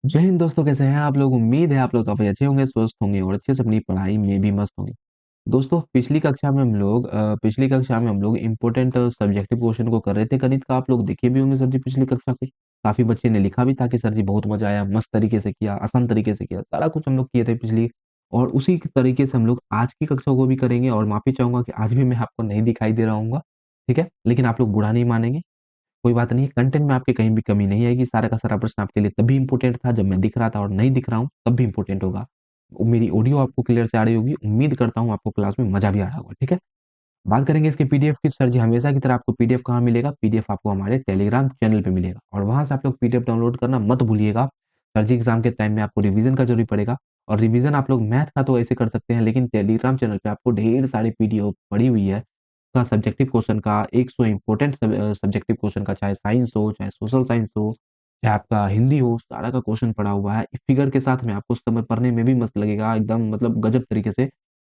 जय हिंद दोस्तों, कैसे हैं आप लोग। उम्मीद है आप लोग काफी अच्छे होंगे, स्वस्थ होंगे और अच्छे से अपनी पढ़ाई में भी मस्त होंगे। दोस्तों, पिछली कक्षा में हम लोग इम्पोर्टेंट सब्जेक्टिव क्वेश्चन को कर रहे थे गणित का। आप लोग देखे भी होंगे सर जी पिछली कक्षा के। काफी बच्चे ने लिखा भी था कि सर जी बहुत मजा आया, मस्त तरीके से किया, आसान तरीके से किया, सारा कुछ हम लोग किए थे पिछली। और उसी तरीके से हम लोग आज की कक्षा को भी करेंगे। और माफी चाहूंगा कि आज भी मैं आपको नहीं दिखाई दे रहा हूँ, ठीक है, लेकिन आप लोग बुरा नहीं मानेंगे। कोई बात नहीं, कंटेंट में आपके कहीं भी कमी नहीं आएगी। सारा का सारा प्रश्न आपके लिए तभी इंपॉर्टेंट था जब मैं दिख रहा था, और नहीं दिख रहा हूँ तब भी इंपॉर्टेंट होगा। मेरी ऑडियो आपको क्लियर से आ रही होगी, उम्मीद करता हूँ आपको क्लास में मजा भी आ रहा होगा, ठीक है। बात करेंगे इसके पीडीएफ की। सर जी हमेशा की तरह आपको पीडीएफ कहाँ मिलेगा? पीडीएफ आपको हमारे टेलीग्राम चैनल पे मिलेगा, और वहां से आप लोग पीडीएफ डाउनलोड करना मत भूलिएगा। सर जी एग्जाम के टाइम में आपको रिवीजन का जरूरी पड़ेगा। और रिवीजन आप लोग मैथ का तो ऐसे कर सकते हैं, लेकिन टेलीग्राम चैनल पे आपको ढेर सारे पीडीएफ पड़ी हुई है का सब्जेक्टिव क्वेश्चन का, 100 इंपॉर्टेंट सब्जेक्टिव क्वेश्चन का, चाहे साइंस हो, चाहे सोशल साइंस हो, चाहे आपका हिंदी हो, सारा का क्वेश्चन पड़ा हुआ है फिगर के साथ में। आपको उस समय पढ़ने में भी मस्त लगेगा, एकदम मतलब गजब तरीके से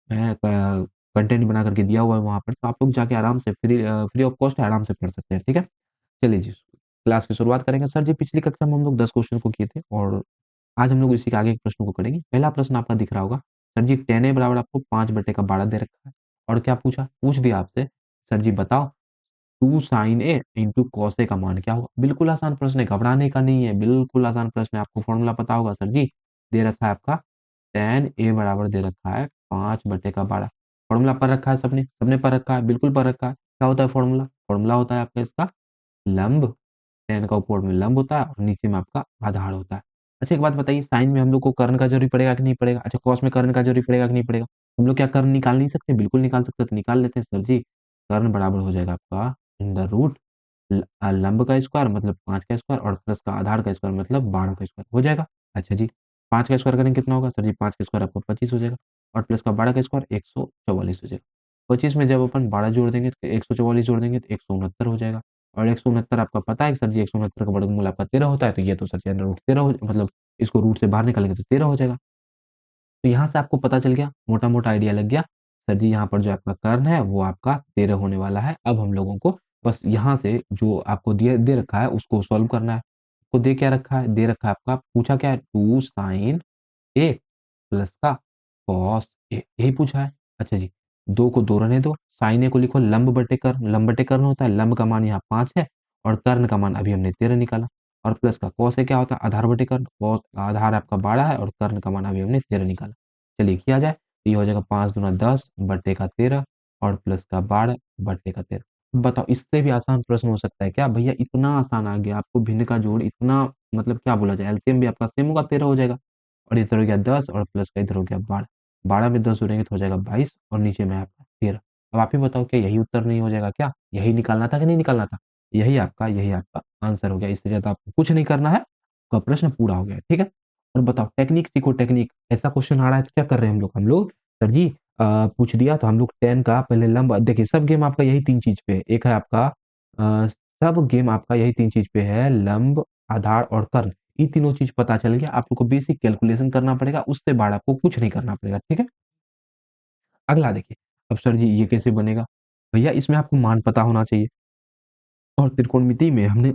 मैं कंटेंट बना करके दिया हुआ है वहाँ पर। तो आप लोग जाके आराम से फ्री ऑफ कॉस्ट आराम से पढ़ सकते हैं, ठीक है। चलिए जी, क्लास की शुरुआत करेंगे। सर जी पिछली कक्षा में हम लोग 10 क्वेश्चन को किए थे, और आज हम लोग इसी के आगे के प्रश्नों को करेंगे। पहला प्रश्न आपका दिख रहा होगा। सर जी tan a बराबर आपको 5/12 दे रखा है, और क्या पूछ दिया आपसे, सर जी बताओ 2 sin a into cos A का मान क्या होगा। बिल्कुल आसान प्रश्न है, घबराने का नहीं है, बिल्कुल आसान प्रश्न है। आपको फॉर्मूला पता होगा। सर जी दे रखा है आपका tan a बराबर दे रखा है 5/12। फॉर्मूला पढ़ रखा है सबने, सबने पढ़ रखा है, बिल्कुल पढ़ रखा है। क्या होता है फॉर्मूला? फॉर्मूला होता है आपका इसका लंब। tan का ऊपर में लंब होता है और नीचे में आपका आधार होता है। अच्छा एक बात बताइए, साइन में हम लोग को कर्ण का जरूरी पड़ेगा कि नहीं पड़ेगा? अच्छा कॉस में कर्ण का जरूरी पड़ेगा कि नहीं पड़ेगा? हम लोग क्या कर्ण निकाल नहीं सकते? बिल्कुल निकाल सकते हैं, तो निकाल लेते हैं। सर जी कर्ण बराबर हो जाएगा आपका इन द रूट लंब का स्क्वायर मतलब 5 का स्क्वायर, और प्लस का आधार का स्क्वायर मतलब 12 का स्क्वायर हो जाएगा। अच्छा जी 5 का स्क्वायर करेंगे कितना होगा? सर जी 5 का स्क्वायर आपको 25 हो जाएगा, और प्लस का 12 का स्क्वायर 144 हो जाएगा। 25 में जब अपन 12 जोड़ देंगे तो 144 जोड़ देंगे तो 169 हो जाएगा। और 169 आपका पता है कि सर जी 169 का वर्गमूल आपका 13 होता है, तो ये तो सर जी अंडर रूट 13 हो, मतलब इसको रूट से बाहर निकालेंगे तो 13 हो जाएगा। तो यहाँ से आपको पता चल गया, मोटा मोटा आइडिया लग गया। सर जी यहाँ पर जो आपका कर्ण है वो आपका 13 होने वाला है। अब हम लोगों को बस यहाँ से जो आपको दिए दे रखा है उसको सॉल्व करना है। आपको दे क्या रखा है? दे रखा है आपका, पूछा क्या है? 2 sin a प्लस का कॉस ए, यही पूछा है। अच्छा जी, दो को दो रहने दो, साइन ए को लिखो लंब बटे कर्ण। लंब बटे कर्ण होता है, लंब का मान यहाँ 5 है और कर्ण का मान अभी हमने 13 निकाला। और प्लस का कॉस ए क्या होता है? आधार बटे कर्ण। कॉस आधार आपका 12 है और कर्ण का मान अभी हमने 13 निकाला। चलिए किया जाए तो ये हो जाएगा 5 दूना 10 बटे का 13 और प्लस का 12 बटे का 13। बताओ इससे भी आसान प्रश्न हो सकता है क्या भैया? इतना आसान आ गया आपको, भिन्न का जोड़ इतना, मतलब क्या बोला जाए, एलसीएम भी आपका सेम होगा, 13 हो जाएगा। और इधर हो गया 10 और प्लस का इधर हो गया 12। 12 में 10 जोड़ेंगे तो हो जाएगा 22 और नीचे में आपका 13। अब आप ही बताओ क्या यही उत्तर नहीं हो जाएगा क्या? यही निकालना था कि नहीं निकालना था? यही आपका आंसर हो गया। इससे ज्यादा आपको कुछ नहीं करना है, आपका प्रश्न पूरा हो गया, ठीक है। और बताओ टेक्निक सीखो, टेक्निक। ऐसा क्वेश्चन आ रहा है तो क्या कर रहे हैं हम लोग सर जी पूछ दिया तो हम लोग 10 का पहले लंब, देखिए सब गेम आपका यही तीन चीज पे है। एक है आपका सब गेम आपका यही तीन चीज पे है, लंब, आधार और कर्ण। ये तीनों चीज पता चल गया, आप लोग को बेसिक कैलकुलेशन करना पड़ेगा, उससे बाद आपको कुछ नहीं करना पड़ेगा, ठीक है। अगला देखिए, अब सर जी ये कैसे बनेगा? भैया इसमें आपको मान पता होना चाहिए। और त्रिकोणमिति में हमने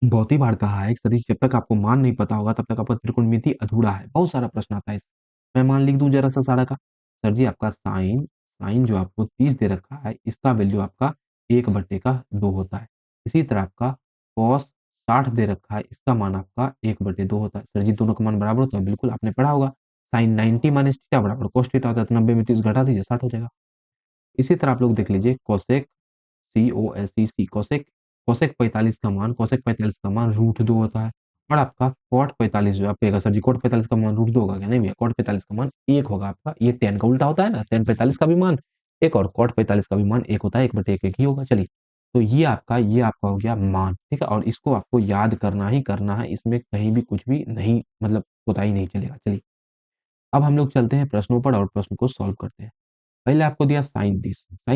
बहुत ही बार कहा है कि सर जी जब तक आपको मान नहीं पता होगा तब तक आपका त्रिकोणमिति अधूरा है। बहुत सारा प्रश्न आता है इससे। मैं मान लिख दूं जरा सा सारा का। सर जी आपका साइन साइन जो आपको 30 दे रखा है, इसका वैल्यू आपका 1/2 होता है। इसी तरह आपका कॉस 60 दे रखा है, इसका मान आपका 1/2 होता है। सर जी दोनों का मान बराबर होता है, बिल्कुल आपने पढ़ा होगा। साइन 90 माइनस थीटा बराबर कॉस थीटा होता है, तो 90 में 30 घटा दीजिए 60 हो जाएगा। इसी तरह आप लोग देख लीजिए कोसेक, COSEC कोसेक, कोसेक 45 का मान √2 होता है। और आपका कॉट 45 जो आप कहेगा सर जी कॉट 45 का मान √2 होगा क्या? नहीं भैया, कॉट 45 का मान 1 होगा आपका। ये tan का उल्टा होता है ना, tan 45 का भी मान 1 और कॉट 45 का भी मान 1 होता है, 1/1 1 ही होगा। चलिए, तो ये आपका हो गया मान, ठीक है। और इसको आपको याद करना ही करना है, इसमें कहीं भी कुछ भी नहीं, मतलब कोताही नहीं चलेगा। चलिए, अब हम लोग चलते हैं प्रश्नों पर और प्रश्न को सॉल्व करते हैं। पहले आपको दिया साइन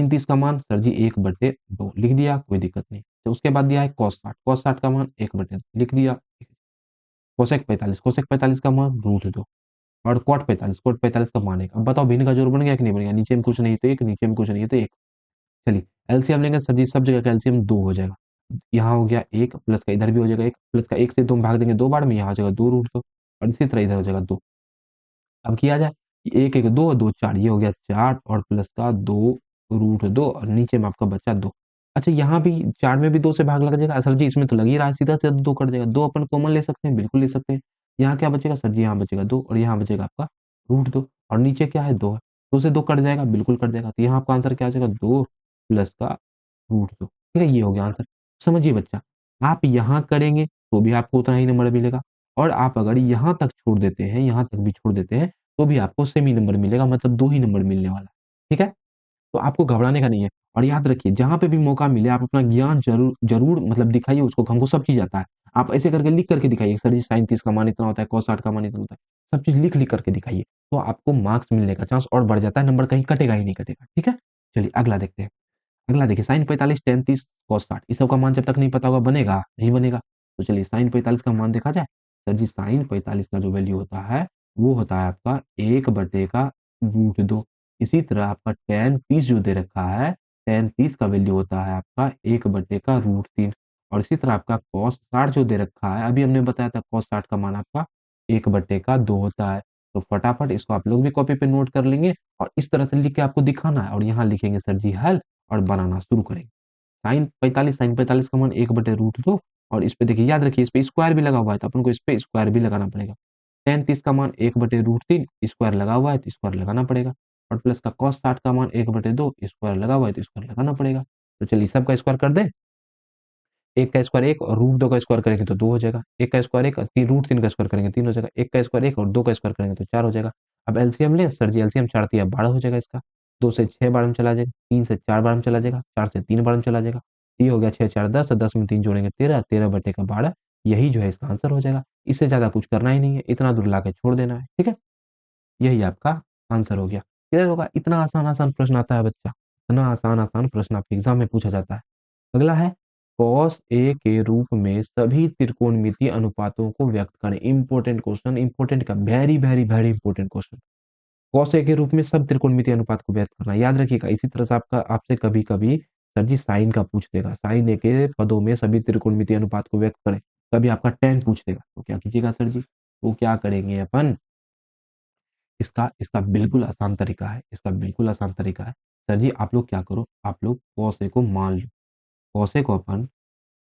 30 का मान सर जी 1/2 लिख दिया, कोई दिक्कत नहीं। तो उसके बाद दिया है कॉस 60 का मान 1/2 लिख दिया। कोसेक 45 का मान √2 और कॉट 45 का मान 1। अब बताओ भिन्न का जोड़ बन गया कि नहीं बन गया? नीचे में कुछ नहीं तो 1, नीचे में कुछ नहीं है तो 1। चलिए एलसीएम लेंगे सर जी, सब जगह का एलसीएम 2 हो जाएगा। यहाँ हो गया 1 प्लस का इधर भी हो जाएगा 1 प्लस का 1 से 2 भाग देंगे 2 बार में, यहाँ हो जाएगा 2 रूट 2 और इसी तरह इधर हो जाएगा 2। अब किया जाए, 1 1 2 2 4, ये हो गया 4 और प्लस का 2 रूट 2 और नीचे में आपका बचा 2। अच्छा यहाँ भी 4 में भी 2 से भाग लग जाएगा सर जी, इसमें तो लग ही रहा है, सीधा सीधा 2 कट जाएगा, 2 अपन कॉमन ले सकते हैं, बिल्कुल ले सकते हैं। यहाँ क्या बचेगा सर जी, यहाँ बचेगा 2 और यहाँ बचेगा आपका रूट 2 और नीचे क्या है 2 है, 2 से 2 कट जाएगा, बिल्कुल कट जाएगा। तो यहाँ आपका आंसर क्या आ जाएगा, 2 प्लस का रूट 2। ठीक है, ये हो गया आंसर। समझिए बच्चा, आप यहाँ करेंगे तो भी आपको उतना ही नंबर मिलेगा और आप अगर यहाँ तक छोड़ देते हैं, यहाँ तक भी छोड़ देते हैं तो भी आपको सेम ही नंबर मिलेगा, मतलब 2 ही नंबर मिलने वाला है। ठीक है? तो आपको घबराने का नहीं है और याद रखिए जहाँ पे भी मौका मिले आप अपना ज्ञान ज़रूर ज़रूर मतलब दिखाइए उसको, हमको सब चीज़ आता है। आप ऐसे करके लिख करके दिखाइए, सर जी साइन 30 का मान इतना होता है, कॉस 60 का मान इतना होता है। सब चीज़ लिख-लिख करके दिखाइए, तो आपको मार्क्स मिलने का चांस और बढ़ जाता है, नंबर कहीं कटेगा ही नहीं कटेगा। ठीक है? चलिए अगला देखते हैं। अगला देखिए साइन 45 tan 30 cos 60, इस सब का मान जब तक नहीं पता होगा बनेगा नहीं बनेगा। तो चलिए साइन 45 का मान देखा जाए। सर जी साइन 45 का जो वैल्यू होता है वो होता है आपका 1 बटे का रूट 2। इसी तरह आपका tan 30 जो दे रखा है, tan 30 का वैल्यू होता है आपका 1 बटे का रूट 3 और इसी तरह आपका cos 60 जो दे रखा है, अभी हमने बताया था cos 60 का मान आपका 1 बटे का 2 होता है। तो फटाफट इसको आप लोग भी कॉपी पे नोट कर लेंगे और इस तरह से लिख के आपको दिखाना है और यहाँ लिखेंगे सर जी हल और बनाना शुरू करेंगे। साइन 45 का मान 1 बटे रूट 2 और इस पे देखिए याद रखिए इस पे स्क्वायर भी लगा हुआ है तो अपन को इस पे स्क्वायर भी लगाना पड़ेगा। tan 30 का मान 1 बटे रूट 3 स्क्वायर लगा हुआ है तो स्क्वायर लगाना पड़ेगा और प्लस का cos 60 का मान 1 बटे 2 स्क्वायर लगा हुआ है तो स्क्वायर लगाना पड़ेगा। तो चलिए सबका स्क्वायर कर दें। 1 का स्क्वायर 1 और रूट 2 का स्क्वायर करेंगे तो 2 हो जाएगा। 1 का स्क्वायर 1 और रूट 3 का स्क्वायर करेंगे 3 हो जाएगा। 1 का स्क्वायर 1 और 2 का स्क्वायर करेंगे तो 4 हो जाएगा। अब एलसीएम लें सर जी, एलसीएम 4 तिया 12 हो जाएगा इसका। 2 से 6 बार में चला जाएगा, 3 से 4 बार में चला जाएगा, 4 से 3 बार में चला जाएगा। ये हो गया 6 4 10 और 10 में 3 जोड़ेंगे 13, 13 बटे का 12, यही जो है इसका आंसर हो जाएगा। इससे ज़्यादा कुछ करना ही नहीं है, इतना दूर लाके छोड़ देना है, ठीक है? यही आपका आंसर हो गया। क्लियर होगा? इतना आसान-आसान प्रश्न आता है बच्चा, इतना आसान-आसान प्रश्न आपके एग्ज़ाम में पूछा जाता है। अगला है cos A के रूप में सभी त्रिकोणमितीय अनुपातों को व्यक्त करें। इम्पोर्टेंट क्वेश्चन, इम्पोर्टेंट का very very very important question. cos A के रूप में सब त्रिकोणमितीय अनुपात को व्यक्त करना याद रखिएगा। इसी तरह से आपका आपसे कभी-कभी सर जी साइन का पूछ देगा। साइन A के पदों में सभी त्रिकोणमितीय अनुपात को व्यक्त करें। कभी आपका tan पूछ देगा। तो क्या कीजिएगा सर जी? तो क्या करेंगे अपन, इसका इसका बिल्कुल आसान तरीका है, इसका बिल्कुल आसान तरीका है। सर जी आप लोग क्या करो, आप लोग cos A को मान लो। cos A को अपन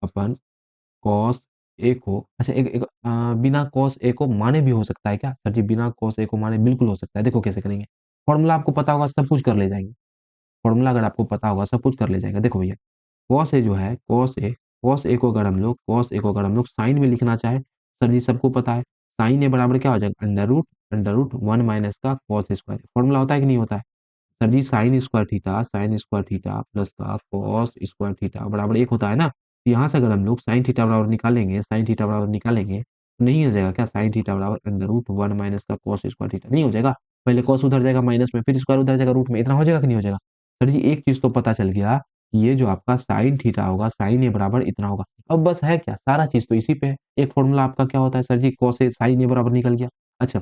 अपन कॉस ए को अच्छा एक बिना कॉस ए को माने भी हो सकता है क्या? सर जी बिना कॉस ए को माने बिल्कुल हो सकता है। देखो कैसे करेंगे? फ़ॉर्मूला आपको पता होगा सब कुछ कर ले जाएँगे। फ़ॉर्मूला अगर आपको पता होगा सब कुछ कर ले जाएँगे। देखो भैया कॉस ए जो है कॉस ए को अगर हम लोग साइन में लिखना चाहें, सर जी सबको पता है साइन ए बराबर क्या हो जाएगा? अंडर रूट 1 माइनस का कॉस स्क्वायर। फ़ॉर्मूला होता है कि नहीं होता है? सर जी साइन स्क्वायर थीटा प्लस का कॉस स्क्वायर थीटा बराबर 1 होता है ना? तो यहाँ से अगर हम लोग साइन थीटा बराबर निकालेंगे, तो नहीं हो जाएगा क्या? साइन थीटा बराबर अंडर रूट 1 माइनस का कॉस स्क्वायर थीटा नहीं हो जाएगा? पहले कॉस उधर जाएगा माइनस में, फिर स्क्वायर उधर जाएगा रूट में, इतना हो जाएगा कि नहीं हो जाएगा? सर जी एक चीज़ तो पता चल गया कि ये जो आपका साइन थीटा होगा, साइन ए बराबर इतना होगा। अब बस है क्या? सारा चीज़ तो इसी पे है। एक फ़ॉर्मूला आपका क्या होता है sir ji? Cos A sign ए बराबर निकल गया। अच्छा,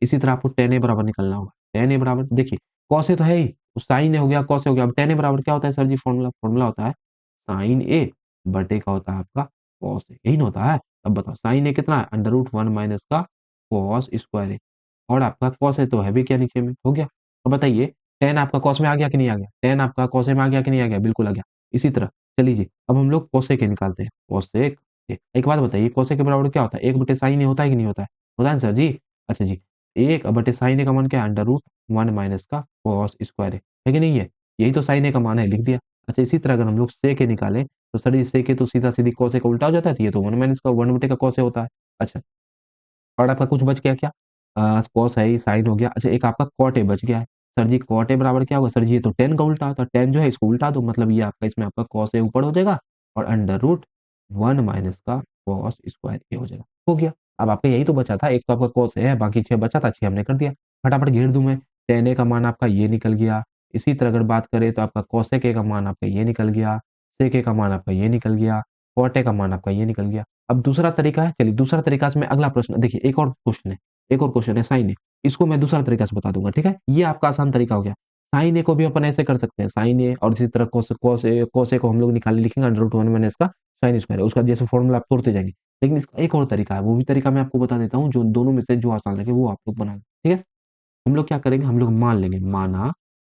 इसी तरह आपको tan ए बराबर निकालना होगा। tan ए बराबर देखिए कॉस ए तो है ही, साइन ए हो गया, कॉस ए हो गया, अब tan ए बराबर क्या होता है सर जी फ़ॉर्मूला? फ़ॉर्मूला होता है साइन ए बटे का होता है आपका कॉस ए, यही ना होता है? अब बताओ साइन ए कितना है? अंडर रूट 1 माइनस का कॉस स्क्वायर ए और आपका कॉस ए तो है भी क्या नीचे में, हो गया। अब बताइए tan आपका कॉस में आ गया कि नहीं आ गया? tan आपका कॉस ए में आ गया कि नहीं आ गया? बिल्कुल आ गया। इसी तरह चलिए जी, अब हम लोग कोसेक निकालते हैं। कोसेक एक बात बताइए कोसेक के बराबर क्या होता है? 1 बटे साइन ए होता है कि नहीं होता है? होता है ना सर जी? अच्छा जी, 1 बटे साइन ए का मान क्या है? अंडर रूट 1 माइनस का कॉस स्क्वायर है कि नहीं है? यही तो साइन ए का मान है, लिख दिया। अच्छा इसी तरह अगर हम लोग सेक ए निकालें, तो सर जी सेक ए तो सीधा-सीधी कॉस ए का उल्टा हो जाता है, तो ये तो 1 माइनस का 1 बटे का कॉस ए होता है। अच्छा और आपका कुछ बच गया क्या? कॉस है ही, साइन हो गया। अच्छा एक आपका कॉट ए बच गया है। सर जी कॉट ए बराबर क्या होगा? सर जी ये तो tan का उल्टा होता है, tan जो है इसको उल्टा दो मतलब ये आपका इसमें आपका कॉस ए ऊपर हो जाएगा और अंडर रूट 1 माइनस का कॉस स्क्वायर ए हो जाएगा। हो गया। अब आपका यही तो बचा था, एक तो आपका कॉस ए है, बाकी 6 बचा था, 6 हमने कर दिया। फटाफट घेर दूँ मैं, tan ए का मान आपका ये निकल गया। इसी तरह अगर बात करें तो आपका कोसेक ए का मान आपका ये निकल गया, सेक ए का मान आपका ये निकल गया, कॉट ए का मान आपका ये निकल गया। अब दूसरा तरीका है, चलिए दूसरा तरीका से मैं अगला प्रश्न देखिए एक और क्वेश्चन है साइन ए, इसको मैं दूसरा तरीका से बता दूंगा, ठीक है? ये आपका आसान तरीका हो गया। साइन ए को भी अपन ऐसे कर सकते हैं, साइन ए और इसी तरह कोस कोस ए को हम लोग निकाले लिखेंगे अंडर रूट 1 माइनस का साइन स्क्वायर है, उसका जैसे फॉर्मूला आप तोड़ते जाएंगे। लेकिन इसका एक और तरीका है, वो भी तरीका मैं आपको बता देता हूँ, जो दोनों में से जो आसान लगे वो आप लोग बना लें, ठीक है। हम लोग क्या करेंगे, हम लोग मान लेंगे,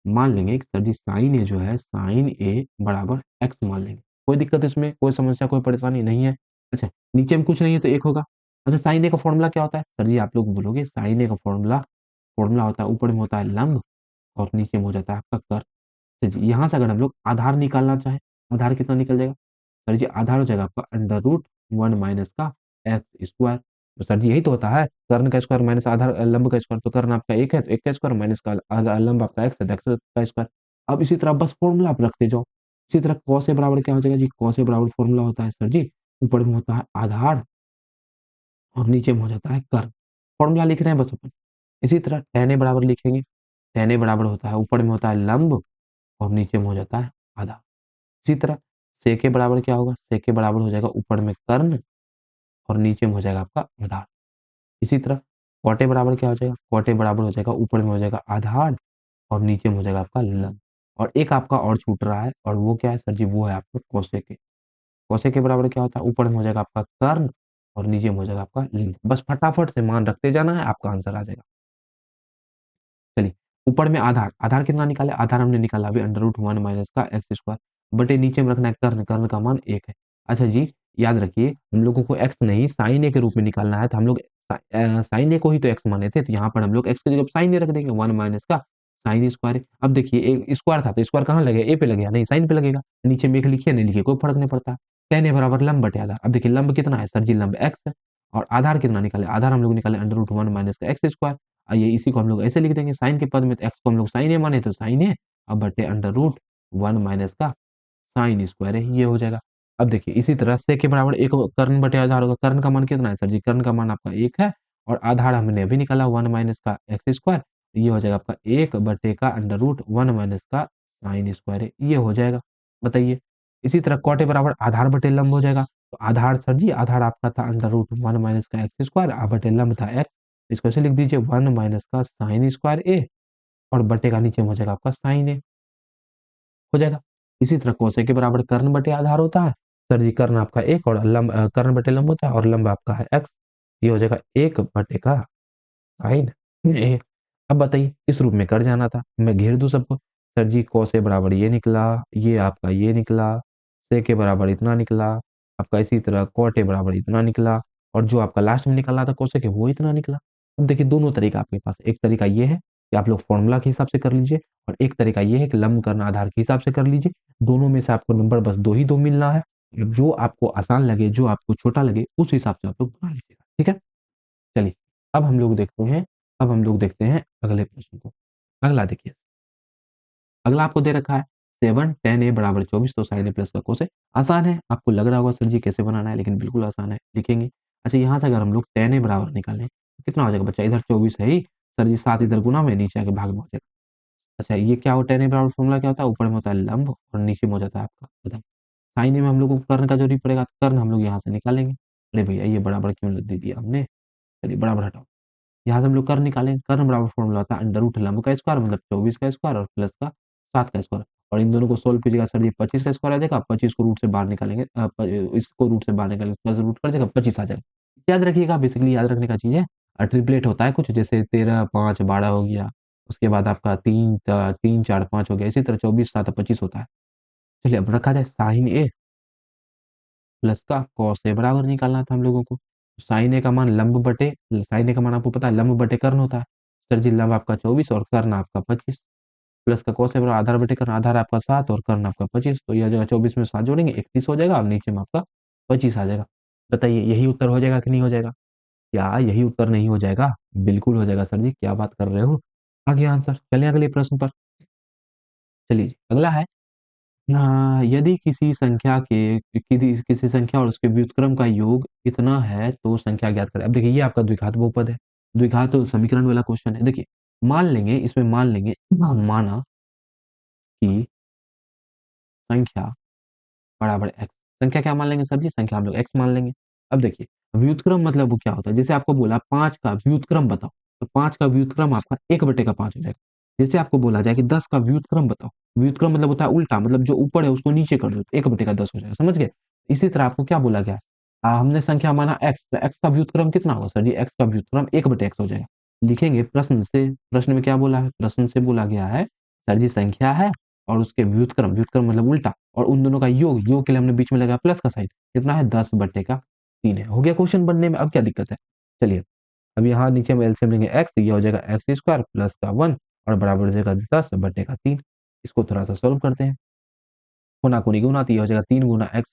मान लेंगे कि सर जी साइन ए जो है, साइन ए बराबर एक्स मान लेंगे। कोई दिक्कत इसमें, कोई समस्या, कोई परेशानी नहीं है। अच्छा, नीचे में कुछ नहीं है तो एक होगा। अच्छा, साइन ए का फॉर्मूला क्या होता है सर जी, आप लोग बोलोगे साइन ए का फॉर्मूला फॉर्मूला होता है, ऊपर में होता है लंब और नीचे में हो जाता है आपका कर। तो जी यहाँ से अगर हम लोग आधार निकालना चाहें, आधार कितना निकल जाएगा सर जी, आधार हो जाएगा आपका अंडर रूट वन माइनस का एक्स स्क्वायर। तो सर जी यही तो होता है, कर्ण का स्क्वायर माइनस आधार लंब का स्क्वायर, तो कर्ण आपका एक है तो एक का स्क्वायर माइनस का लंब आपका एक्स है तो एक्स का स्क्वायर। अब इसी तरह बस फॉर्मूला आप रखते जाओ। इसी तरह कॉस ए बराबर क्या हो जाएगा जी, कॉस ए बराबर फॉर्मूला होता है सर जी, ऊपर में होता है आधार और नीचे में हो जाता है कर्ण। फॉर्मूला लिख रहे हैं बस अपन। इसी तरह tan ए बराबर लिखेंगे, tan ए बराबर होता है, ऊपर में होता है लंब और नीचे में हो जाता है आधा। इसी तरह sec के बराबर क्या होगा, sec के बराबर हो जाएगा ऊपर में कर्ण और नीचे में हो जाएगा आपका आधार। इसी तरह cot ए बराबर क्या हो जाएगा, cot ए बराबर हो जाएगा, ऊपर में हो जाएगा आधार और नीचे में हो जाएगा आपका लंब। और एक आपका और छूट रहा है, और वो क्या है सर जी, वो है आपका cosec ए। cosec के बराबर क्या होता है, ऊपर में हो जाएगा आपका कर्ण और नीचे में हो जाएगा आपका लंब। बस फटाफट से मान रखते जाना है, आपका आंसर आ जाएगा। चलिए, ऊपर में आधार, आधार कितना निकाले, आधार हमने निकाला अभी अंडर रूट वन माइनस का एक्स स्क्वायर, बटे नीचे में रखना है कर्ण, कर्ण का मान एक है। अच्छा जी, याद रखिए हम लोगों को एक्स नहीं साइन ए के रूप में निकालना है, तो हम लोग साइन ए को ही तो एक्स माने थे, तो यहाँ पर हम लोग एक्स की जगह साइन ए रख देंगे, वन माइनस का साइन स्क्वायर। अब देखिए एक स्क्वायर था तो स्क्वायर कहाँ लगेगा, ए पे लगेगा, नहीं साइन पे लगेगा। नीचे में एक लिखिए नहीं लिखिए कोई फर्क नहीं पड़ता। tan ए बराबर लंब बटे आधार। अब देखिए लंब कितना है सर जी, लंब एक्स है। और आधार कितना निकाले, आधार हम लोग निकाले अंडर रूट वन माइनस का एक्स स्क्वायर। आइए इसी को हम लोग ऐसे लिख देंगे, साइन के पद में तो एक्स को हम लोग साइन ए माने तो साइन ए, अब बटे अंडर रूट वन माइनस का साइन स्क्वायर है, ये हो जाएगा। अब देखिए इसी तरह से के बराबर एक कर्ण बटे आधार होगा, कर्ण का मान कितना है सर जी, कर्ण का मान आपका एक है और आधार हमने अभी निकाला वन माइनस का एक्स स्क्वायर, ये हो जाएगा आपका एक बटे का अंडर रूट वन माइनस का साइन स्क्वायर है, ये हो जाएगा। बताइए, इसी तरह कॉटे बराबर आधार बटे लंब हो जाएगा, तो आधार सर जी, आधार आपका था अंडर रूट वन माइनस का एक्स स्क्वायर, बटे लंब था एक्स, इसको ऐसे लिख दीजिए वन माइनस का साइन स्क्वायर ए और बटे का नीचे में हो जाएगा आपका साइन ए, हो जाएगा। इसी तरह कोसे के बराबर कर्ण बटे आधार होता है, सर जी कर्ण आपका एक और लंब कर्ण बटे लंब होता है और लंब आपका है एक्स, ये हो जाएगा एक बटे का साइन ए। अब बताइए इस रूप में कर जाना था, मैं घेर दूं सबको, सर जी कोसे बराबर ये निकला, ये आपका ये निकला, से के बराबर इतना निकला, आपका इसी तरह कॉट ए बराबर इतना निकला, और जो आपका लास्ट में निकलना था कोसे के वो इतना निकला। अब देखिए दोनों तरीका आपके पास, एक तरीका ये है कि आप लोग फॉर्मूला के हिसाब से कर लीजिए, और एक तरीका ये है कि लंब करना आधार के हिसाब से कर लीजिए। दोनों में से आपको नंबर बस दो ही दो मिलना है, जो आपको आसान लगे, जो आपको छोटा लगे, उस हिसाब से आप लोग बना लीजिएगा, ठीक है। चलिए, अब हम लोग देखते हैं, अब हम लोग देखते हैं अगले प्रश्न को। अगला देखिए, अगला आपको दे रखा है 7 tan ए बराबर 24, तो साइन ए प्लस का कोस है। आसान है, आपको लग रहा होगा सर जी कैसे बनाना है, लेकिन बिल्कुल आसान है, लिखेंगे। अच्छा, यहाँ से अगर हम लोग tan ए बराबर निकालें तो कितना हो जाएगा बच्चा, इधर 24 है ही, सर जी 7 इधर गुना में, नीचे आके भाग में हो जाएगा। अच्छा, ये क्या हो, tan ए बराबर फॉर्मूला क्या होता है, ऊपर में होता है लंब और नीचे में हो जाता है आपका बताइए। साइन ए में हम लोग को कर्ण का जरूरी पड़ेगा, तो कर्ण हम लोग यहाँ से निकालेंगे। अरे भैया ये बराबर क्यों लिख दे दिया हमने, चलिए बराबर हटाओ। यहाँ से हम लोग कर्ण निकालें, कर्ण बराबर फॉर्मूला होता है अंडर रूट लंब का स्क्वायर मतलब 24 का स्क्वायर और प्लस का 7 का स्क्वायर, और इन दोनों को सोल्व कीजिएगा सर जी 25 का स्क्वायर आ जाएगा, 25 को रूट से बाहर निकालेंगे, इसको रूट से बाहर निकालेंगे, प्लस रूट कर जाएगा 25 आ जाएगा। याद रखिएगा, बेसिकली याद रखने का चीज है। ट्रिपलेट होता है कुछ, जैसे 13 5 12 हो गया, उसके बाद आपका 3 4 5 हो गया, इसी तरह 24 7 25 होता है। चलिए अब रखा जाए साइन ए प्लस का कॉस ए बराबर निकालना था हम लोगों को। साइन ए का मान लंब बटे, साइन ए का मान आपको पता है लंब बटे कर्ण होता है, सर जी लंब आपका 24 और कर्ण आपका 25, प्लस का कॉस ए बराबर आधार बटे कर्ण, आधार आपका 7 और कर्ण आपका 25, तो यह जगह 24 में 7 जोड़ेंगे 31 हो जाएगा और नीचे में आपका 25 आ जाएगा। बताइए यही उत्तर हो जाएगा कि नहीं हो जाएगा, क्या यही उत्तर नहीं हो जाएगा, बिल्कुल हो जाएगा सर जी, क्या बात कर रहे हो। आ गया आंसर, चलिए अगले प्रश्न पर। चलिए जी, अगला है, यदि किसी संख्या के किसी संख्या और उसके व्युत्क्रम का योग इतना है तो संख्या ज्ञात करें। अब देखिए ये आपका द्विघात बहुपद है, द्विघात समीकरण वाला क्वेश्चन है। देखिए मान लेंगे, इसमें मान लेंगे, माना कि संख्या बराबर x, संख्या क्या मान लेंगे सर जी, संख्या हम लोग x मान लेंगे। अब देखिए व्युत्क्रम मतलब वो क्या होता है, जैसे आपको बोला 5 का व्युत्क्रम बताओ, तो 5 का व्युत्क्रम आपका 1/5 हो जाएगा। जैसे आपको बोला जाए कि 10 का व्युत्क्रम बताओ, व्युत्क्रम मतलब होता है उल्टा, मतलब जो ऊपर है उसको नीचे कर दो, 1/10 हो जाएगा, समझ गए। इसी तरह आपको क्या बोला गया, हमने संख्या माना x, तो x का व्युत्क्रम कितना होगा सर जी? x का व्युत्क्रम 1/x हो जाएगा। लिखेंगे प्रश्न से, प्रश्न में क्या बोला है? प्रश्न से बोला गया है सर जी संख्या है और उसके व्युत्क्रम, व्युत्क्रम मतलब उल्टा, और उन दोनों का योग, योग के लिए हमने बीच में लगाया प्लस का साइन, कितना है? 10/3 है। हो गया क्वेश्चन बनने में, अब क्या दिक्कत है? चलिए, अब यहाँ नीचे हम एलसीएम लेंगे x, ये हो जाएगा एक्स स्क्वायर प्लस का 1 और बराबर हो जाएगा 10/3। इसको थोड़ा सा सॉल्व करते हैं। कोना कोनी गुना, तो ये हो जाएगा 3 गुना एक्स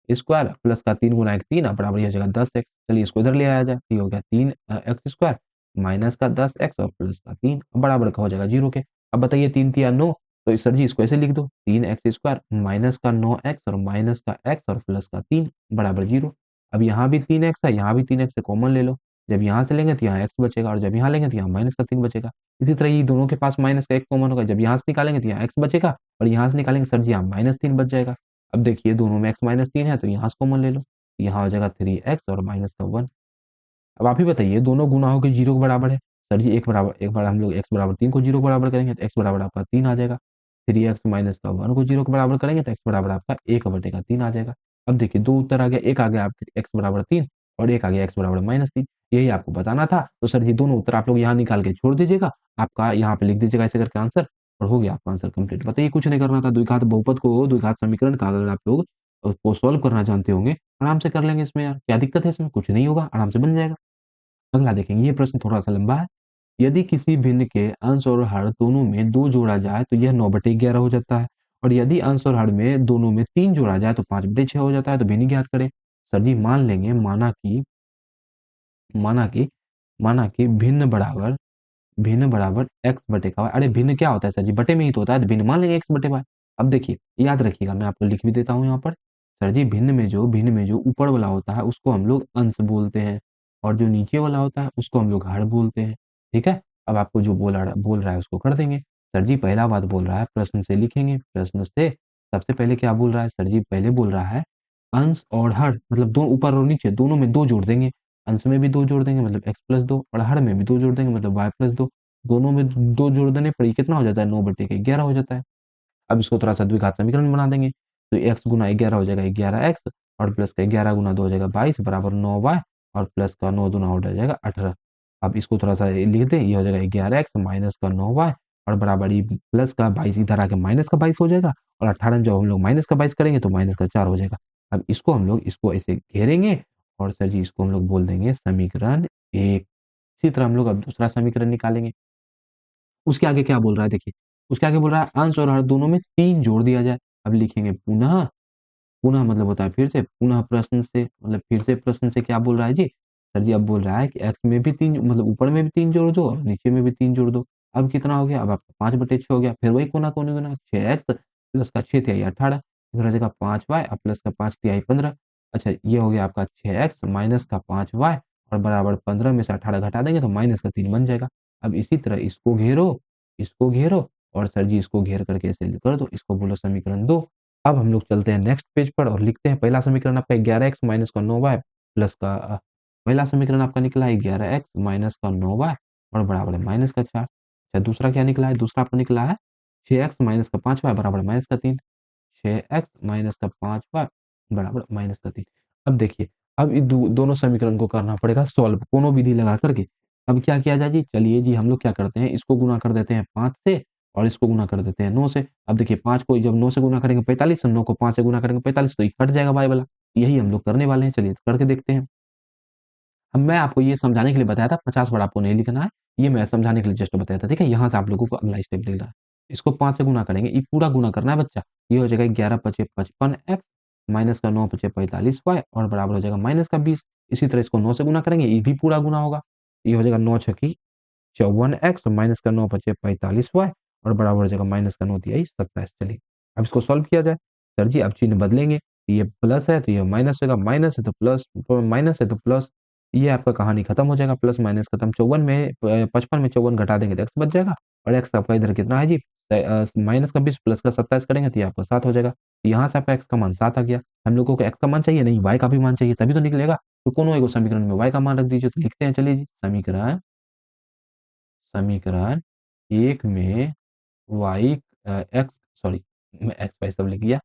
स्क्वायर प्लस का 3 गुना 1 3 बराबर ये हो जाएगा 10x। चलिए इसको इधर ले आया जाए, ये हो गया 3 एक्स स्क्वायर माइनस का 10x और प्लस का 3 बराबर का हो जाएगा 0 के। अब बताइए 3 तिया 9, तो सर जी इसको ऐसे लिख दो, 3x स्क्वायर माइनस का 9x और माइनस का x और प्लस का 3 बराबर 0। अब यहाँ भी 3x है, यहाँ भी 3x है, कॉमन ले लो। जब यहाँ से लेंगे तो यहाँ x बचेगा और जब यहाँ लेंगे तो यहाँ माइनस का 3 बचेगा। इसी तरह ये दोनों के पास माइनस का 1 कॉमन होगा, जब यहाँ से निकालेंगे तो यहाँ x बचेगा और यहाँ से निकालेंगे सर जी यहाँ -3 बच जाएगा। अब देखिए दोनों में x -3 है तो यहाँ से कॉमन ले लो, यहाँ हो जाएगा 3x और माइनस का 1। अब आप ही बताइए दोनों गुना होकर 0 के बराबर है। सर जी एक बार हम लोग x बराबर 3 को 0 के बराबर करेंगे तो x बराबर आपका 3 आ जाएगा। 3x माइनस का 1 को 0 के बराबर करेंगे तो x बराबर आपका 1/3 आ जाएगा। अब देखिए दो उत्तर आ गया, एक आ गया आपके x बराबर 3 और एक आ गया x बराबर -3। यही आपको बताना था। तो सर जी दोनों उत्तर आप लोग यहाँ निकाल के छोड़ दीजिएगा, आपका यहाँ पे लिख दीजिएगा ऐसे करके आंसर, और हो गया आपका आंसर कंप्लीट। बताइए कुछ नहीं करना था, द्विघात बहुपद को, द्विघात समीकरण का अगर आप लोग उसको सॉल्व करना जानते होंगे, आराम से कर लेंगे इसमें यार, क्या दिक्कत है इसमें? कुछ नहीं होगा, आराम से बन जाएगा। अगला देखेंगे, ये प्रश्न थोड़ा-सा लंबा है। यदि किसी भिन्न के अंश और हर दोनों में 2 जोड़ा जाए तो यह 9/11 हो जाता है, और यदि अंश और हर में दोनों में 3 जोड़ा जाए तो 5/6 हो जाता है। तो भिन्न ज्ञात करें। सर जी मान लेंगे, माना कि माना कि भिन्न बराबर x बटे का y। अरे भिन्न क्या होता है सर जी? बटे में ही तो होता है, तो भिन्न मान लेंगे x बटे y। अब देखिए याद रखिएगा, मैं आपको लिख भी देता हूँ यहाँ पर। सर जी भिन्न में जो ऊपर वाला होता है उसको हम लोग अंश बोलते हैं, और जो नीचे वाला होता है उसको हम लोग हर बोलते हैं। ठीक है? अब आपको जो बोल रहा है उसको कर देंगे। सर जी पहला बात बोल रहा है, प्रश्न से लिखेंगे। प्रश्न से सबसे पहले क्या बोल रहा है सर जी? पहले बोल रहा है अंश और हर, मतलब दो ऊपर और नीचे दोनों में 2 जोड़ देंगे। अंश में भी 2 जोड़ देंगे मतलब x प्लस 2, और हर में भी 2 जोड़ देंगे मतलब y प्लस 2। दोनों में 2 जोड़ देने पर ये कितना हो जाता है? 9/11 हो जाता है। अब इसको थोड़ा-सा द्विघात समीकरण बना देंगे। तो x गुना 11 हो जाएगा 11x और प्लस का 11 गुना 2 हो जाएगा 22 बराबर 9y और प्लस का 9 दूना हो जाएगा 18। अब इसको थोड़ा-सा लिख दें, ये हो जाएगा 11x माइनस का 9y और बराबर ये प्लस का 22 इधर आके माइनस का 22 हो जाएगा, और 18 में जब हम लोग माइनस का 22 करेंगे तो माइनस का 4 हो जाएगा। अब इसको हम लोग इसको ऐसे घेरेंगे और सर जी इसको हम लोग बोल देंगे समीकरण 1। इसी तरह हम लोग अब दूसरा समीकरण निकालेंगे। उसके आगे क्या बोल रहा है देखिए, उसके आगे बोल रहा है अंश और हर दोनों में 3 जोड़ दिया जाए। अब लिखेंगे पुनः, पुनः मतलब होता है फिर से, पुनः प्रश्न से मतलब फिर से प्रश्न से क्या बोल रहा है जी? सर जी अब बोल रहा है कि x में भी 3 मतलब ऊपर में भी 3 जोड़ दो और नीचे में भी 3 जोड़ दो। अब कितना हो गया? अब आपका 5/6 हो गया। फिर वही कोना कोनी गुना 6x प्लस का 6 तिहाई 18, इधर हो जाएगा 5y और प्लस का 5 तिहाई 15। अच्छा ये हो गया आपका 6x माइनस का 5y और बराबर 15 में से 18 घटा देंगे तो माइनस का 3 बन जाएगा। अब इसी तरह इसको घेरो और सर जी इसको घेर करके ऐसे कर दो, इसको बोलो समीकरण 2। अब हम लोग चलते हैं नेक्स्ट पेज पर और लिखते हैं पहला समीकरण आपका 11x माइनस का 9y प्लस का पहला समीकरण आपका निकला है 11x माइनस का 9y और बराबर है माइनस का 4। अच्छा दूसरा क्या निकला है? दूसरा आपका निकला है 6x माइनस का 5y बराबर माइनस का 3। 6x माइनस का 5y बराबर माइनस का 3। अब देखिए, अब दोनों समीकरण को करना पड़ेगा सॉल्व, कोनो विधि लगा करके। अब क्या किया जाए जी? चलिए जी हम लोग क्या करते हैं, इसको गुना कर देते हैं 5 से और इसको गुना कर देते हैं 9 से। अब देखिए 5 को जब 9 से गुना करेंगे 45 और 9 को 5 से गुना करेंगे 45, तो ये कट जाएगा y वाला। यही हम लोग करने वाले हैं, चलिए करके देखते हैं। अब मैं आपको ये समझाने के लिए बताया था 50 बार आपको नहीं लिखना है, ये मैं समझाने के लिए जस्ट बताया था, ठीक है? यहाँ से आप लोगों को अगला स्टेप लेना है। इसको 5 से गुना करेंगे, ये पूरा गुना करना है बच्चा। ये हो जाएगा 11 पचे 55x माइनस का 9 पचे 45y और बराबर हो जाएगा माइनस का 20। इसी तरह इसको 9 से गुना करेंगे, ये भी पूरा गुना होगा। ये हो जाएगा 9 छकी 54x माइनस का 9 पचे 45y और बराबर हो जाएगा माइनस का 9 तिहाई 27। चलिए अब इसको सॉल्व किया जाए। सर जी अब चिन्ह बदलेंगे, ये प्लस है तो ये माइनस होगा, माइनस है तो प्लस, माइनस है तो प्लस। ये आपका कहानी खत्म हो जाएगा, प्लस माइनस खत्म। 54 में 55 में 54 घटा देंगे तो x बच जाएगा, और x आपका इधर कितना है जी? माइनस का 20 प्लस का 27 करेंगे तो ये आपका 7 हो जाएगा। तो यहाँ से आपका x का मान 7 आ गया। हम लोगों को x का मान चाहिए नहीं, y का भी मान चाहिए, तभी तो निकलेगा। तो कोनो एगो समीकरण में y का मान रख दीजिए, तो लिखते हैं चलिए जी। समीकरण समीकरण एक में y x, सॉरी मैं x वाई सब लिख दिया।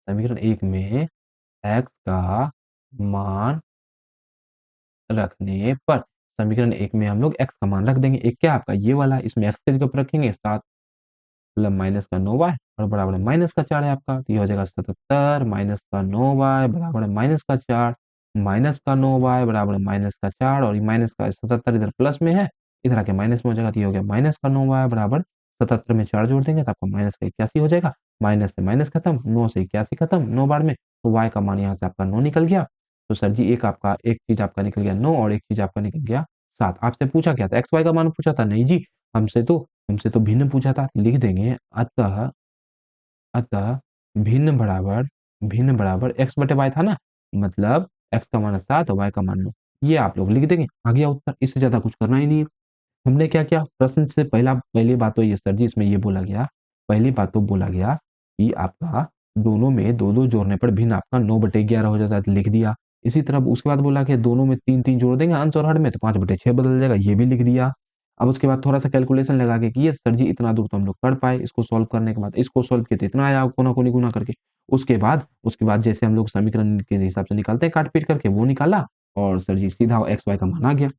समीकरण एक में एक्स का मान रखने पर। समीकरण एक में हम लोग एक्स का मान रख देंगे। एक क्या आपका ये वाला, इसमें एक्स की जगह पर रखेंगे 7 मतलब माइनस का 9y और बराबर है माइनस का 4 है आपका, तो ये हो जाएगा 77 माइनस का 9y बराबर है माइनस का 4, माइनस का 9y बराबर है माइनस का 4 और ये माइनस का 77 इधर प्लस में है, इधर आके माइनस में हो जाएगा, तो ये हो गया माइनस का 9y बराबर 77 में 4 जोड़ देंगे तो आपका माइनस का 81 हो जाएगा। माइनस से माइनस खत्म, 9 से 81 खत्म 9 बार में, तो y का मान यहाँ से आपका 9 निकल गया। तो सर जी एक चीज आपका निकल गया 9 और एक चीज आपका निकल गया 7। आपसे पूछा क्या था, एक्स वाई का मान पूछा था? नहीं जी, हमसे तो भिन्न पूछा था। लिख देंगे अतः अतः भिन्न बराबर एक्स बटे वाई था ना, मतलब एक्स का मान 7 और वाई का मान 9। ये आप लोग लिख देंगे, आ गया उत्तर। इससे ज्यादा कुछ करना ही नहीं है। हमने क्या किया, प्रश्न से पहली बात तो ये सर जी इसमें ये बोला गया, पहली बात तो बोला गया कि आपका दोनों में दो दो जोड़ने पर भिन्न आपका 9/11 हो जाता है, तो लिख दिया। इसी तरह उसके बाद बोला कि दोनों में तीन तीन जोड़ देंगे अंश और हर में, तो 5/6 बदल जाएगा, ये भी लिख दिया। अब उसके बाद थोड़ा सा कैलकुलेशन लगा के किए सर जी, इतना दूर तो हम लोग कर पाए। इसको सॉल्व करने के बाद इसको सॉल्व किए तो इतना आया कोना कोनी गुना करके। उसके बाद जैसे हम लोग समीकरण के हिसाब से निकालते हैं काट पीट करके, वो निकाला और सर जी सीधा एक्स वाई का मान आ गया।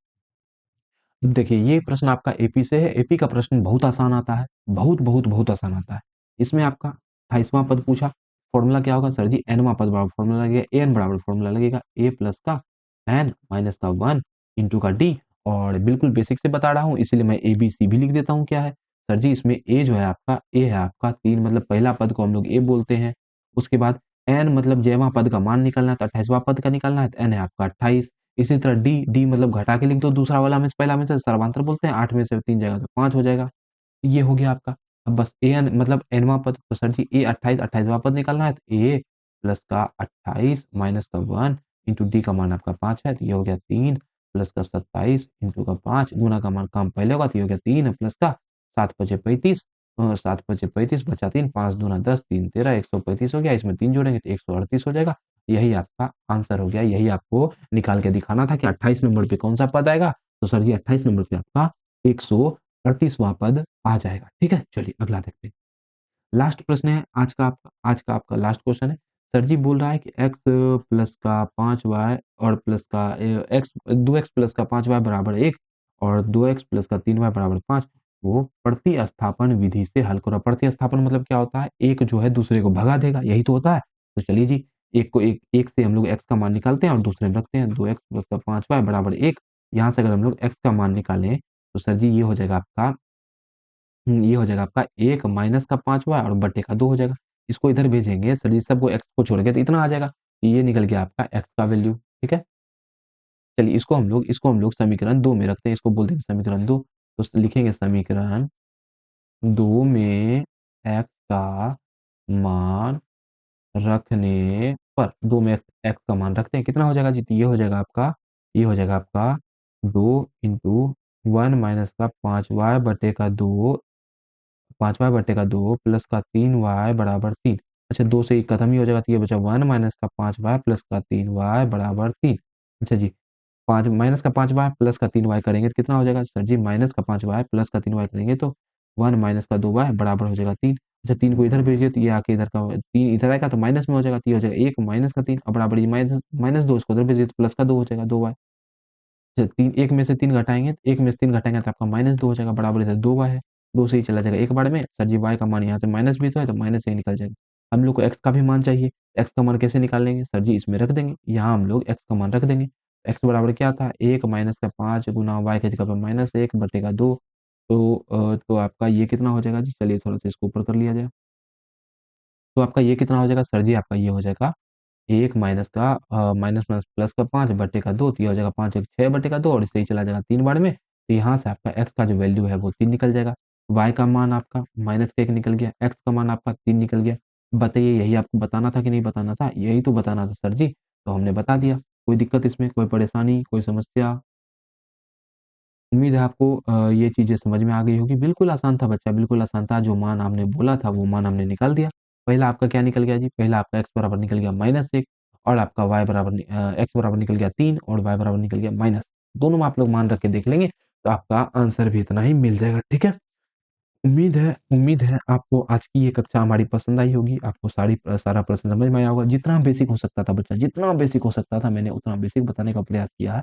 देखिए ये प्रश्न आपका एपी से है। एपी का प्रश्न बहुत आसान आता है, बहुत बहुत बहुत आसान आता है। इसमें आपका 28वां पद पूछा, फॉर्मूला क्या होगा सर जी, एनवां पद बराबर फॉर्मूला लगेगा, ए एन बराबर फॉर्मूला लगेगा ए प्लस का एन माइनस का 1 इंटू का डी। और बिल्कुल बेसिक से बता रहा हूँ इसीलिए मैं ए बी सी भी लिख देता हूँ। क्या है सर जी, इसमें ए जो है आपका, ए है आपका 3 मतलब पहला पद को हम लोग ए बोलते हैं। उसके बाद एन मतलब जयवां पद का मान निकालना है, तो 28वां पद का निकालना है, तो एन है आपका 28। इसी तरह डी, डी मतलब घटा के लिख दो, दूसरा वाला में से पहला में से सर्वांतर बोलते हैं, 8 में से 3 जाएगा तो 5 हो जाएगा। ये हो गया आपका। अब बस ए एन मतलब एनवां पद, तो सर जी ए 28 28वां पद निकालना है, तो ए प्लस का 28 माइनस का 1 इंटू डी का मान आपका 5 है, तो ये हो गया 3 प्लस का 27 इंटू का 5 गुना का मान काम पहले होगा, तो ये हो गया 3 प्लस का 7 × 5 = 35, 7 × 5 = 35 बचा 3 5 दूना 10 3 13 135 हो गया। इसमें 3 जोड़ेंगे तो 138 हो जाएगा। यही आपका आंसर हो गया। यही आपको निकाल के दिखाना था कि 28 नंबर पे कौन सा पद आएगा। तो सर जी 28 नंबर पे आपका 138वां पद आ जाएगा। ठीक है, चलिए अगला देखते हैं। लास्ट प्रश्न है आज का आपका लास्ट क्वेश्चन है। सर जी बोल रहा है कि x प्लस का 5y और प्लस का x 2x प्लस का 5y बराबर 1 और 2x प्लस का 3y बराबर 5 वो प्रतिस्थापन विधि से हल करो। प्रतिस्थापन मतलब क्या होता है, एक जो है दूसरे को भगा देगा, यही तो होता है। तो चलिए जी, एक से हम लोग x का मान निकालते हैं और दूसरे में रखते हैं। 2x प्लस का 5y बराबर 1, यहाँ से अगर हम लोग x का मान निकालें तो सर जी ये हो जाएगा आपका, ये हो जाएगा आपका 1 माइनस का 5y और बटे का 2 हो जाएगा। इसको इधर भेजेंगे सर जी, सबको x को छोड़ के तो इतना आ जाएगा। ये निकल गया आपका x का वैल्यू। ठीक है, चलिए इसको हम लोग समीकरण 2 में रखते हैं, इसको बोल देंगे समीकरण 2। तो लिखेंगे समीकरण 2 में x का मान रखने पर, 2 में x का मान रखते हैं, कितना हो जाएगा जी, तो ये हो जाएगा आपका 2 इंटू 1 माइनस का 5y बटे का 2, 5y/2 प्लस का 3y बराबर 3। अच्छा, 2 से 1 खत्म ही हो जाएगा, तो ये बचा 1 माइनस का 5y प्लस का 3y बराबर 3। अच्छा जी, 5 माइनस का 5y प्लस का 3y करेंगे तो कितना हो जाएगा सर जी, माइनस का 5y प्लस का 3y करेंगे तो 1 माइनस का 2y बराबर हो जाएगा 3। अच्छा, 3 को इधर भेजिए तो ये आके इधर का 3 इधर आएगा तो माइनस में हो जाएगा, तो ये हो जाएगा 1 माइनस का 3 और बराबर ये माइनस माइनस 2, इसको उधर भेजिए तो प्लस का 2 हो जाएगा 2y। तीन, एक में से तीन घटाएंगे, एक में से तीन घटाएंगे तो आपका -2 हो जाएगा, बराबर इधर 2y है। 2 से ही चला जाएगा एक बार में। सर जी y का मान यहाँ से माइनस भी तो है, तो माइनस से ही निकल जाएगा। हम लोग को x का भी मान चाहिए। x का मान कैसे निकालेंगे सर जी, इसमें रख देंगे, यहाँ हम लोग x का मान रख देंगे। x बराबर क्या था, 1 माइनस का 5 गुना y की जगह पर -1 बटे का 2। तो आपका ये कितना हो जाएगा जी, चलिए थोड़ा सा इसको ऊपर कर लिया जाए। तो आपका ये कितना हो जाएगा सर जी, आपका ये हो जाएगा 1 माइनस का माइनस माइनस प्लस का 5 बटे का 2, तो ये हो जाएगा 5 1 6 बटे का 2 और इससे ही चला जाएगा 3 बार में। तो यहाँ से आपका x का जो वैल्यू है वो 3 निकल जाएगा। y का मान आपका माइनस का 1 निकल गया, x का मान आपका 3 निकल गया। बताइए यही आपको बताना था कि नहीं बताना था? यही तो बताना था सर जी, तो हमने बता दिया। कोई दिक्कत इसमें, कोई परेशानी, कोई समस्या? उम्मीद है आपको ये चीज़ें समझ में आ गई होगी। बिल्कुल आसान था बच्चा, बिल्कुल आसान था। जो मान आपने बोला था वो मान हमने निकाल दिया। पहला आपका क्या निकल गया जी? पहला आपका x बराबर निकल गया -1 और आपका x बराबर निकल गया 3 और y बराबर निकल गया माइनस। दोनों में आप लोग मान रख के देख लेंगे तो आपका आंसर भी इतना ही मिल जाएगा। ठीक है? उम्मीद है आपको आज की ये कक्षा हमारी पसंद आई होगी, आपको सारा प्रश्न समझ में आया होगा। जितना बेसिक हो सकता था बच्चा, जितना बेसिक हो सकता था मैंने उतना बेसिक बताने का प्रयास किया है।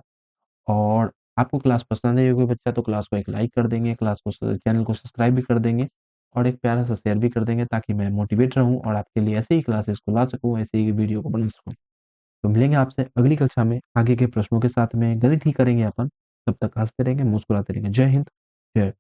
और आपको क्लास पसंद आई होगी बच्चा तो क्लास को एक लाइक कर देंगे, चैनल को सब्सक्राइब भी कर देंगे और एक प्यारा सा शेयर भी कर देंगे ताकि मैं मोटिवेट रहूँ और आपके लिए ऐसे ही क्लासेस को ला सकूँ, ऐसे ही वीडियो को बना सकूँ। तो मिलेंगे आपसे अगली कक्षा में आगे के प्रश्नों के साथ में, गणित ही करेंगे अपन। तब तक हँसते रहेंगे, मुस्कुराते रहेंगे। जय हिंद, जय